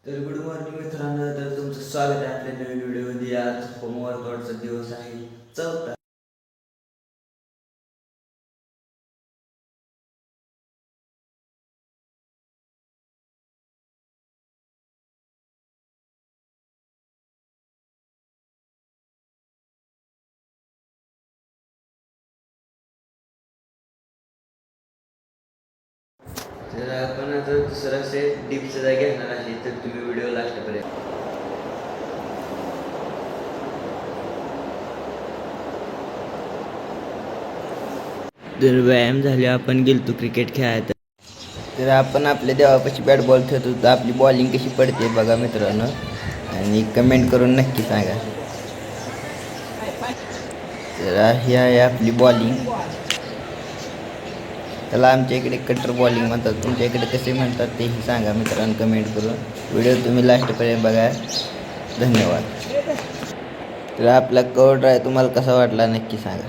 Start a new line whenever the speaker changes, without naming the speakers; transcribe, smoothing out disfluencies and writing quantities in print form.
तर good morning मित्रांनो, तर तुमचं स्वागत आहे आपल्या नवीन व्हिडिओमध्ये. आज होम वर्कआउटचा दिवस आहे, चौथा. तर आपण आता दुसरा सेट डिप्सचा घेणार आहे, तर तुम्ही व्हिडिओ लास्टपर्यंत. तर व्यायाम झाले, आपण गेलतो क्रिकेट खेळायला. तर आपण आपल्या देवापाशी बॅट बॉल खेळतो, तर आपली बॉलिंग कशी पडते बघा मित्रांनो, आणि कमेंट करून नक्की सांगा. तर ही आहे आपली बॉलिंग. त्याला आमच्या इकडे कटर बॉलिंग म्हणतात, तुमच्या इकडे कसे म्हणतात तेही सांगा मित्रांनो कमेंट करून. व्हिडिओ तुम्ही लास्टपर्यंत बघा. धन्यवाद. तर आपला कव्हर ड्राय तुम्हाला कसा वाटला नक्की सांगा.